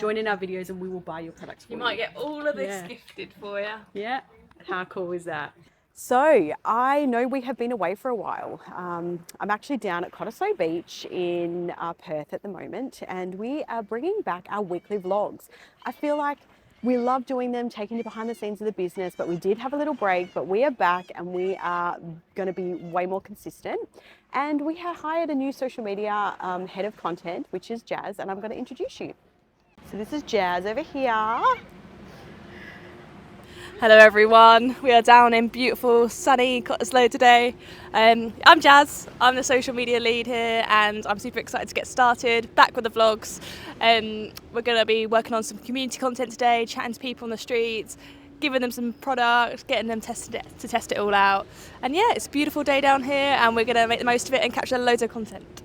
Join in our videos and we will buy your products for you. You might get all of this gifted for you. Yeah, how cool is that? So I know we have been away for a while. I'm actually down at Cottesloe Beach in Perth at the moment, and we are bringing back our weekly vlogs. I feel like we love doing them, taking you behind the scenes of the business, but we did have a little break, but we are back and we are going to be way more consistent. And we have hired a new social media head of content, which is Jazz, and I'm going to introduce you. So this is Jazz over here. Hello everyone, we are down in beautiful sunny Cottesloe today. I'm Jazz, I'm the social media lead here and I'm super excited to get started, back with the vlogs. We're going to be working on some community content today, chatting to people on the streets, giving them some products, getting them to test it all out. And yeah, it's a beautiful day down here and we're going to make the most of it and capture loads of content.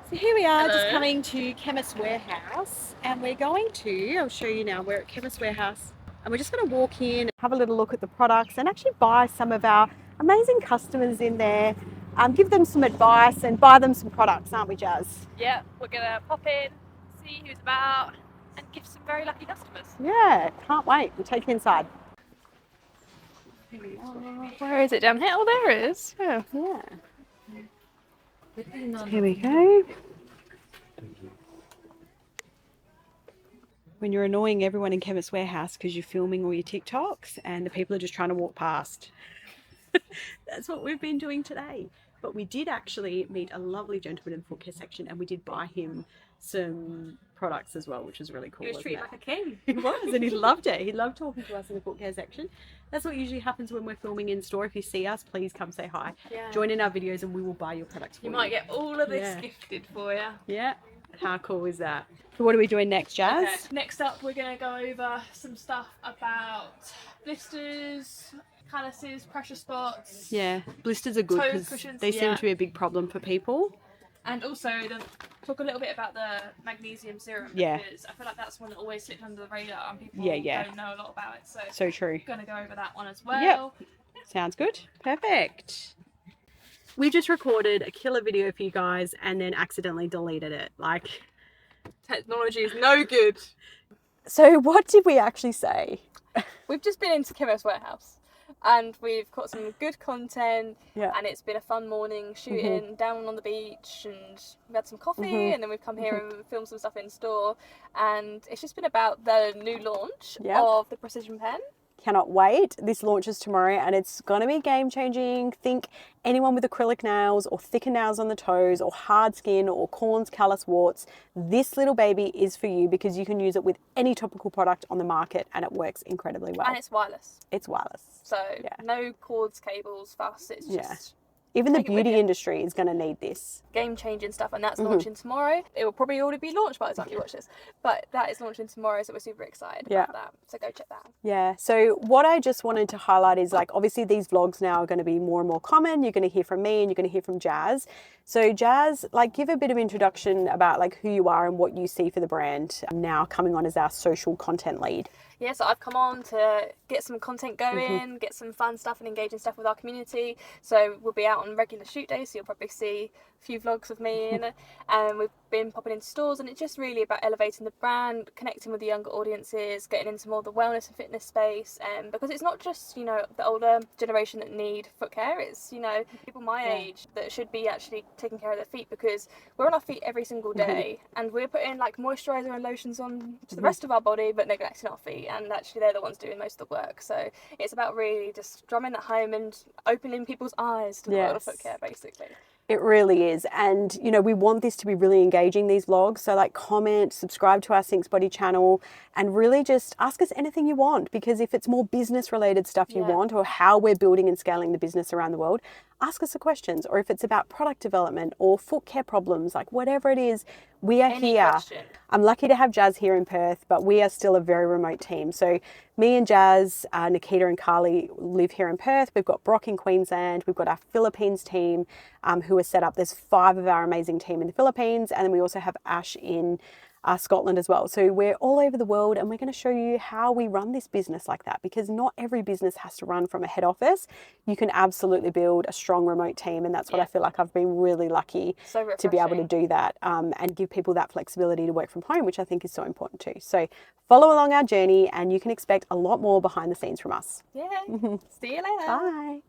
So here we are, just coming to Chemist Warehouse, and we're going to, I'll show you now, we're at Chemist Warehouse, and we're just going to walk in, have a little look at the products and actually buy some of our amazing customers in there, give them some advice and buy them some products, aren't we, Jazz? Yeah, we're going to pop in, see who's about and give some very lucky customers. Yeah, can't wait. We'll take you inside. Where is it down here? Oh, there it is. Yeah. So here we go. When you're annoying everyone in Chemist Warehouse because you're filming all your TikToks and the people are just trying to walk past. That's what we've been doing today. But we did actually meet a lovely gentleman in the foot care section and we did buy him some products as well, which was really cool. He was treated like a king. He was, and he loved it. He loved talking to us in the foot care section. That's what usually happens when we're filming in store. If you see us, please come say hi. Yeah. Join in our videos and we will buy your products for you. You might get all of this gifted for you. Yeah. How cool is that? So what are we doing next, Jazz? Okay. Next up, we're going to go over some stuff about blisters, calluses, pressure spots. Yeah, blisters are good because they seem to be a big problem for people. And also talk a little bit about the magnesium serum because I feel like that's one that always slipped under the radar and people don't know a lot about it. So true. Going to go over that one as well. Yep. Sounds good. Perfect. We just recorded a killer video for you guys and then accidentally deleted it. Like, technology is no good. So what did we actually say? We've just been into Chemist Warehouse and we've got some good content and it's been a fun morning shooting down on the beach and we had some coffee and then we've come here and filmed some stuff in store and it's just been about the new launch of the Precision Pen. Cannot wait. This launches tomorrow and it's going to be game changing. Think anyone with acrylic nails or thicker nails on the toes or hard skin or corns, callus, warts. This little baby is for you because you can use it with any topical product on the market and it works incredibly well. And it's wireless. It's wireless. So no cords, cables, fuss. It's just... Even the beauty industry is going to need this. Game-changing stuff, and that's launching tomorrow. It will probably already be launched by the time you watch this, but that is launching tomorrow, so we're super excited about that. So go check that out. Yeah, so what I just wanted to highlight is, like, obviously these vlogs now are going to be more and more common. You're going to hear from me and you're going to hear from Jazz. So Jazz, like, give a bit of introduction about, like, who you are and what you see for the brand now coming on as our social content lead. Yeah, so I've come on to get some content going, get some fun stuff and engaging stuff with our community. So we'll be out on regular shoot days, so you'll probably see a few vlogs of me in it. And we've been popping into stores and it's just really about elevating the brand, connecting with the younger audiences, getting into more of the wellness and fitness space. Because it's not just, you know, the older generation that need foot care, it's, you know, people my age that should be actually taking care of their feet because we're on our feet every single day and we're putting like moisturiser and lotions on to the rest of our body but neglecting our feet. And actually they're the ones doing most of the work, so it's about really just drumming that home and opening people's eyes to the world of foot care, basically. It really is. And, you know, we want this to be really engaging, these vlogs. So, like, comment, subscribe to our Sinks Body channel and really just ask us anything you want, because if it's more business related stuff you want or how we're building and scaling the business around the world, ask us the questions. Or if it's about product development or foot care problems, like whatever it is, we are here. Question. I'm lucky to have Jazz here in Perth, but we are still a very remote team. So me and Jazz, Nikita and Carly live here in Perth. We've got Brock in Queensland. We've got our Philippines team who are set up. There's 5 of our amazing team in the Philippines. And then we also have Ash in Scotland as well. So we're all over the world, and we're going to show you how we run this business like that, because not every business has to run from a head office. You can absolutely build a strong remote team, and that's what I feel like I've been really lucky to be able to do that, and give people that flexibility to work from home, which I think is so important too. So follow along our journey, and you can expect a lot more behind the scenes from us. Yeah. See you later. Bye.